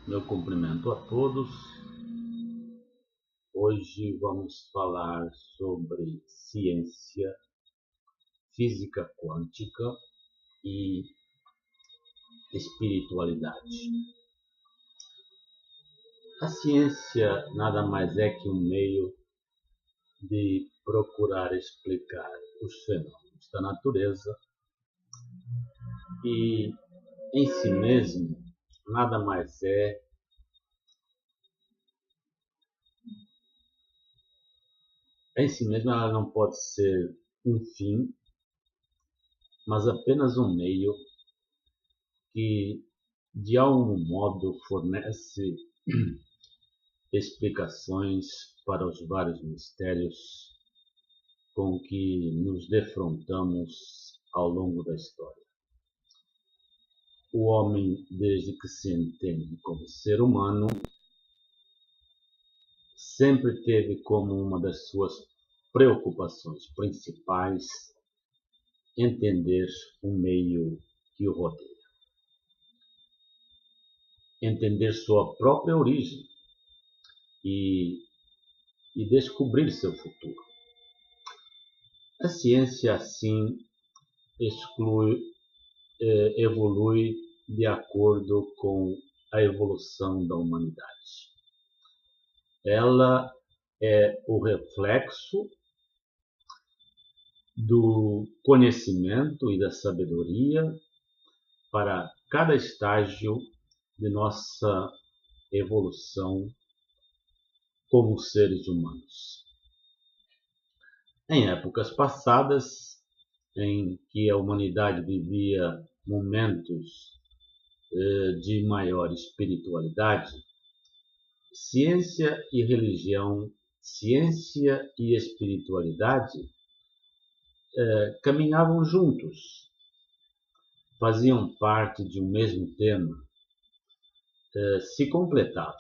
Meu cumprimento a todos. Hoje vamos falar sobre ciência, física quântica e espiritualidade. A ciência nada mais é que um meio de procurar explicar os fenômenos da natureza e, em si mesmo, nada mais é em si mesma ela não pode ser um fim, mas apenas um meio que, de algum modo, fornece explicações para os vários mistérios com que nos defrontamos ao longo da história. O homem, desde que se entende como ser humano, sempre teve como uma das suas preocupações principais entender o meio que o rodeia, entender sua própria origem e descobrir seu futuro. A ciência, assim, evolui de acordo com a evolução da humanidade. Ela é o reflexo do conhecimento e da sabedoria para cada estágio de nossa evolução como seres humanos. Em épocas passadas, em que a humanidade vivia momentos de maior espiritualidade, ciência e religião, ciência e espiritualidade caminhavam juntos, faziam parte de um mesmo tema, se completavam,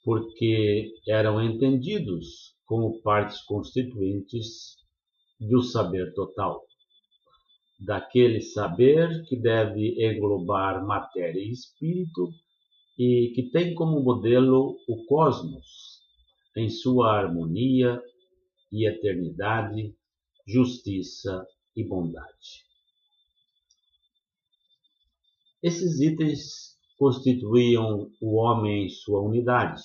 porque eram entendidos como partes constituintes do saber total, daquele saber que deve englobar matéria e espírito e que tem como modelo o cosmos em sua harmonia e eternidade, justiça e bondade. Esses itens constituíam o homem em sua unidade.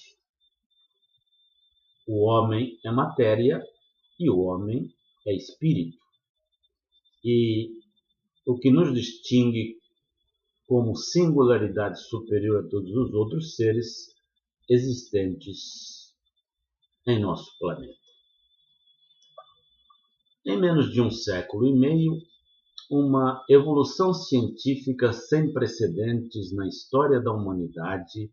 O homem é matéria e o homem é espírito. E o que nos distingue como singularidade superior a todos os outros seres existentes em nosso planeta. Em menos de um século e meio, uma evolução científica sem precedentes na história da humanidade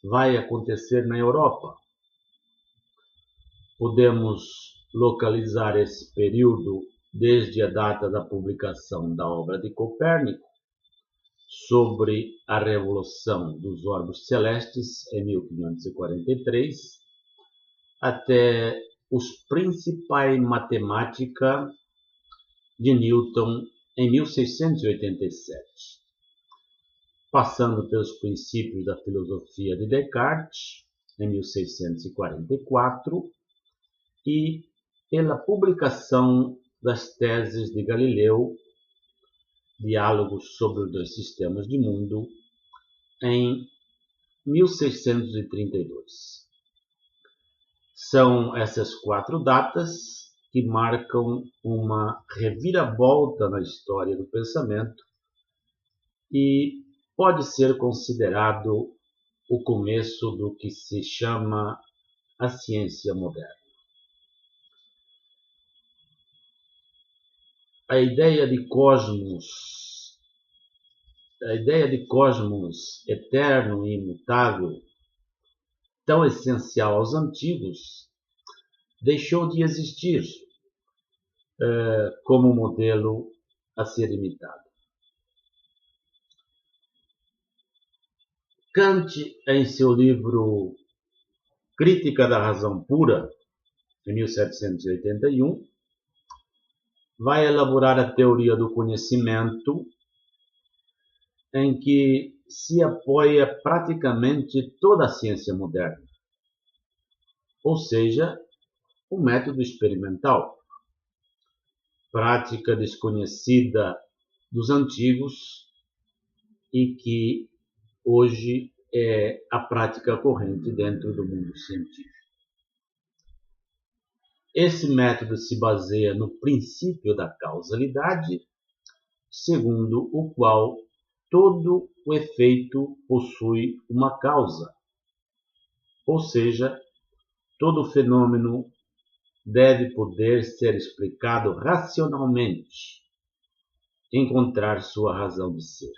vai acontecer na Europa. Podemos localizar esse período desde a data da publicação da obra de Copérnico sobre a revolução dos orbes celestes em 1543 até os principais matemática de Newton em 1687, passando pelos princípios da filosofia de Descartes em 1644 e pela publicação das teses de Galileu, Diálogos sobre os dois sistemas de mundo, em 1632. São essas 4 datas que marcam uma reviravolta na história do pensamento e pode ser considerado o começo do que se chama a ciência moderna. A ideia de cosmos eterno e imutável, tão essencial aos antigos, deixou de existir como modelo a ser imitado. Kant, em seu livro Crítica da Razão Pura, em 1781, vai elaborar a teoria do conhecimento, em que se apoia praticamente toda a ciência moderna, ou seja, o método experimental, prática desconhecida dos antigos e que hoje é a prática corrente dentro do mundo científico. Esse método se baseia no princípio da causalidade, segundo o qual todo o efeito possui uma causa, ou seja, todo fenômeno deve poder ser explicado racionalmente, encontrar sua razão de ser.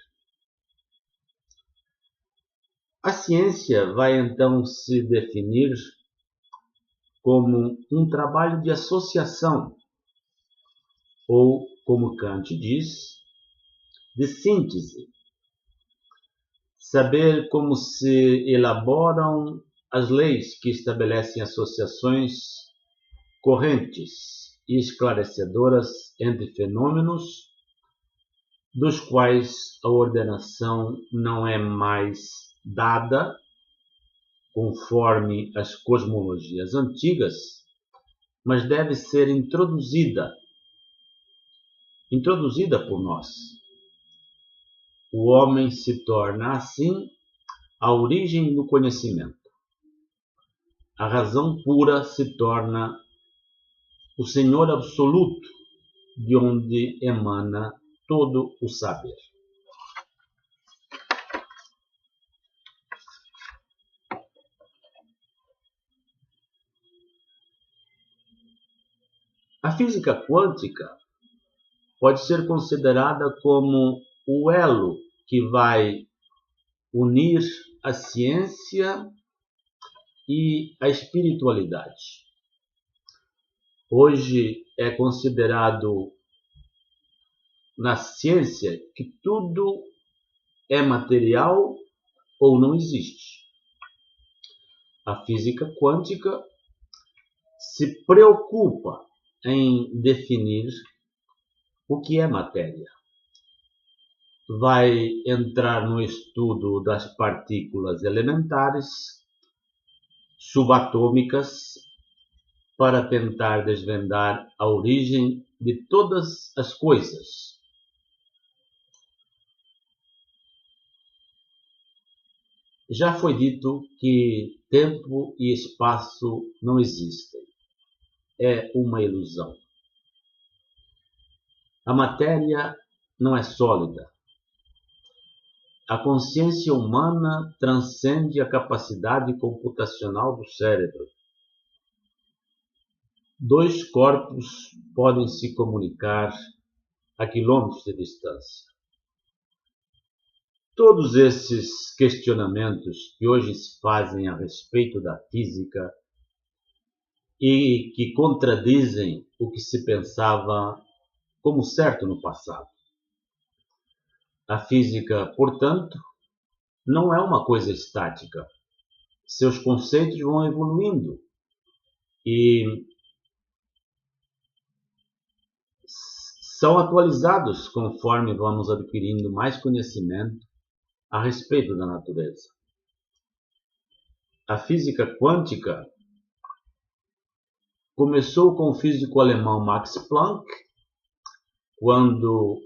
A ciência vai então se definir como um trabalho de associação, ou, como Kant diz, de síntese. Saber como se elaboram as leis que estabelecem associações correntes e esclarecedoras entre fenômenos dos quais a ordenação não é mais dada conforme as cosmologias antigas, mas deve ser introduzida por nós. O homem se torna, assim, a origem do conhecimento. A razão pura se torna o Senhor absoluto, de onde emana todo o saber. A física quântica pode ser considerada como o elo que vai unir a ciência e a espiritualidade. Hoje é considerado na ciência que tudo é material ou não existe. A física quântica se preocupa em definir o que é matéria. Vai entrar no estudo das partículas elementares, subatômicas, para tentar desvendar a origem de todas as coisas. Já foi dito que tempo e espaço não existem. É uma ilusão. A matéria não é sólida. A consciência humana transcende a capacidade computacional do cérebro. Dois corpos podem se comunicar a quilômetros de distância. Todos esses questionamentos que hoje se fazem a respeito da física e que contradizem o que se pensava como certo no passado. A física, portanto, não é uma coisa estática. Seus conceitos vão evoluindo e são atualizados conforme vamos adquirindo mais conhecimento a respeito da natureza. A física quântica começou com o físico alemão Max Planck, quando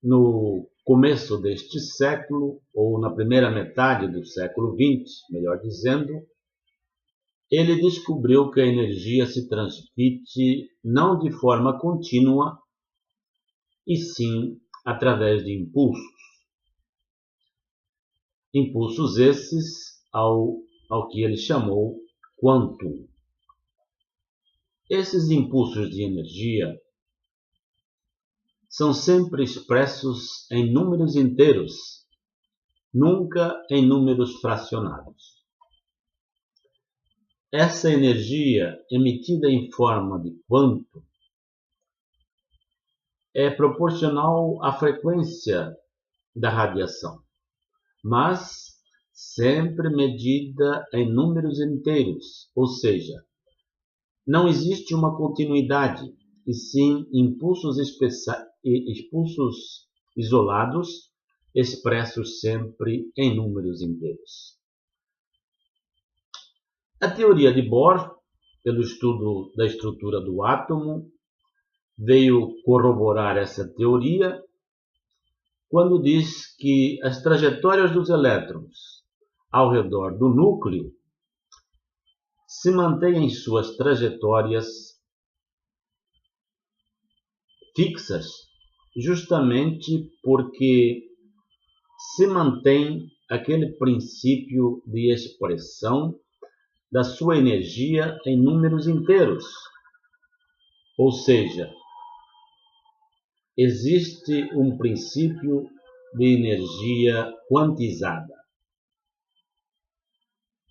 no começo deste século, ou na primeira metade do século XX, melhor dizendo, ele descobriu que a energia se transmite não de forma contínua, e sim através de impulsos. Impulsos esses ao que ele chamou quantum. Esses impulsos de energia são sempre expressos em números inteiros, nunca em números fracionados. Essa energia emitida em forma de quantum é proporcional à frequência da radiação, mas sempre medida em números inteiros, ou seja, não existe uma continuidade, e sim impulsos isolados expressos sempre em números inteiros. A teoria de Bohr, pelo estudo da estrutura do átomo, veio corroborar essa teoria quando diz que as trajetórias dos elétrons ao redor do núcleo se mantêm em suas trajetórias fixas, justamente porque se mantém aquele princípio de expressão da sua energia em números inteiros. Ou seja, existe um princípio de energia quantizada.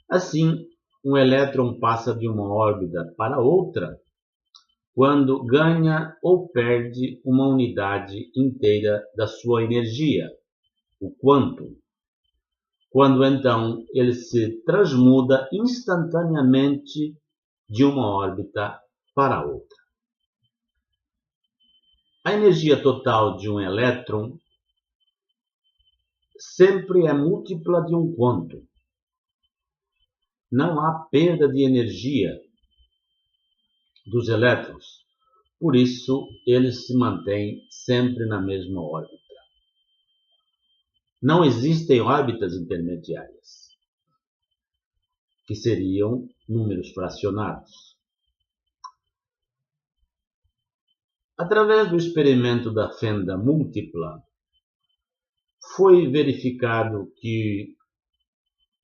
Assim, um elétron passa de uma órbita para outra quando ganha ou perde uma unidade inteira da sua energia, o quantum, quando então ele se transmuda instantaneamente de uma órbita para outra. A energia total de um elétron sempre é múltipla de um quantum. Não há perda de energia dos elétrons, por isso eles se mantêm sempre na mesma órbita. Não existem órbitas intermediárias, que seriam números fracionados. Através do experimento da fenda múltipla, foi verificado que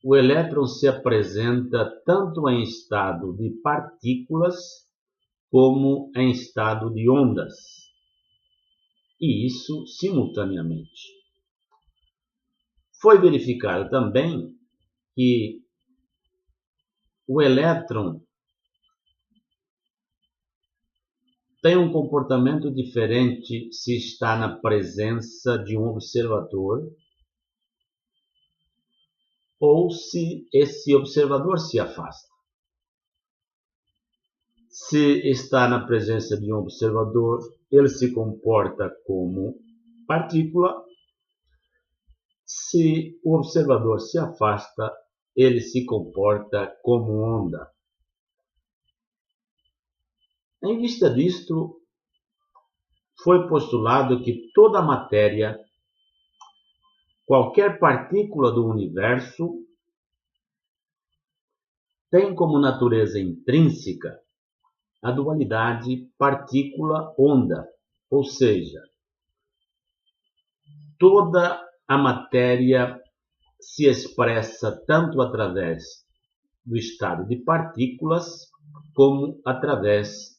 o elétron se apresenta tanto em estado de partículas como em estado de ondas, e isso simultaneamente. Foi verificado também que o elétron tem um comportamento diferente se está na presença de um observador ou se esse observador se afasta. Se está na presença de um observador, ele se comporta como partícula. Se o observador se afasta, ele se comporta como onda. Em vista disto, foi postulado que toda matéria, qualquer partícula do universo, tem como natureza intrínseca a dualidade partícula-onda, ou seja, toda a matéria se expressa tanto através do estado de partículas como através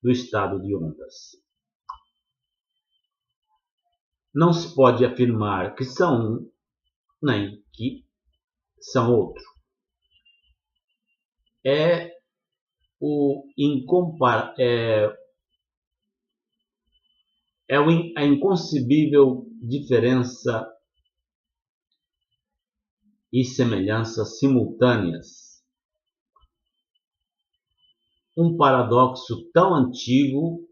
do estado de ondas. Não se pode afirmar que são um, nem que são outro. É a inconcebível diferença e semelhanças simultâneas. Um paradoxo tão antigo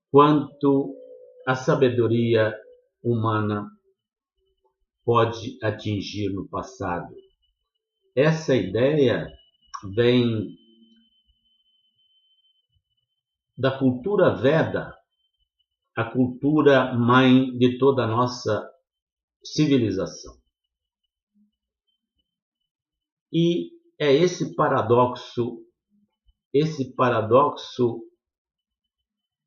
quanto a sabedoria humana pode atingir no passado. Essa ideia vem da cultura Veda, a cultura mãe de toda a nossa civilização. E é esse paradoxo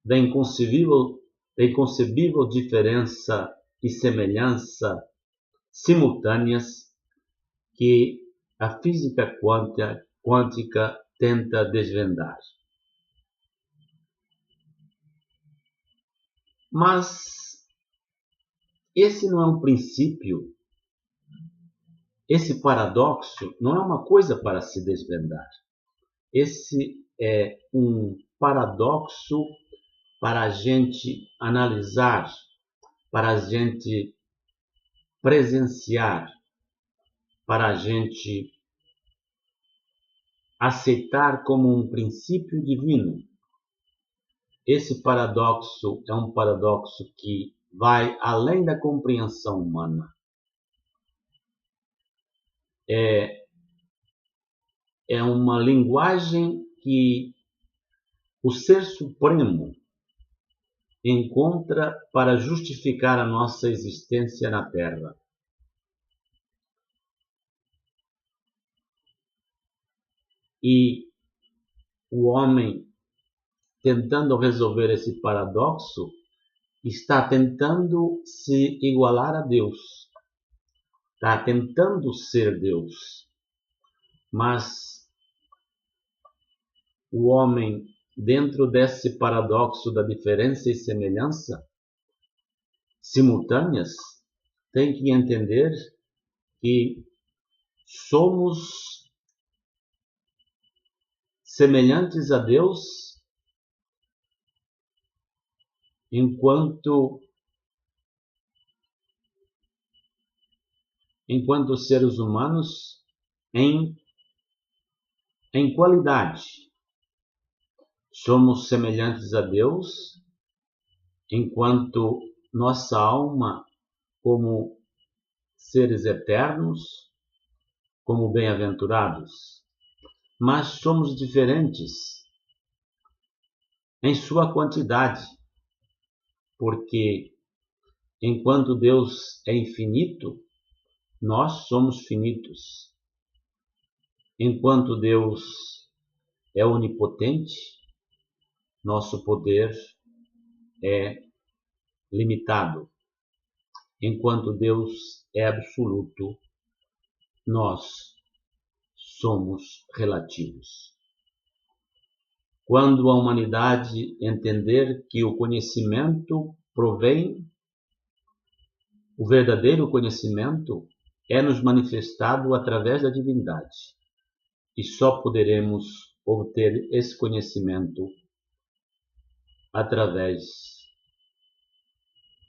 da inconcebível diferença e semelhança simultâneas que a física quântica tenta desvendar. Mas esse não é um princípio, esse paradoxo não é uma coisa para se desvendar. Esse é um paradoxo para a gente analisar, para a gente presenciar, para a gente aceitar como um princípio divino. esse paradoxo é um paradoxo que vai além da compreensão humana. É uma linguagem que o Ser Supremo encontra para justificar a nossa existência na Terra. E o homem, tentando resolver esse paradoxo, está tentando se igualar a Deus, está tentando ser Deus. Mas o homem, dentro desse paradoxo da diferença e semelhança simultâneas, tem que entender que somos semelhantes a Deus enquanto seres humanos em qualidade. Somos semelhantes a Deus enquanto nossa alma, como seres eternos, como bem-aventurados. Mas somos diferentes em sua quantidade, porque enquanto Deus é infinito, nós somos finitos. Enquanto Deus é onipotente, nosso poder é limitado. Enquanto Deus é absoluto, nós somos relativos. Quando a humanidade entender que o conhecimento provém, o verdadeiro conhecimento é nos manifestado através da divindade, e só poderemos obter esse conhecimento através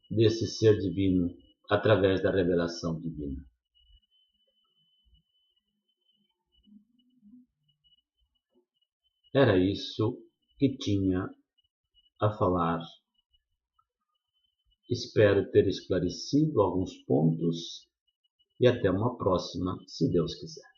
desse ser divino, através da revelação divina. Era isso que tinha a falar. Espero ter esclarecido alguns pontos e até uma próxima, se Deus quiser.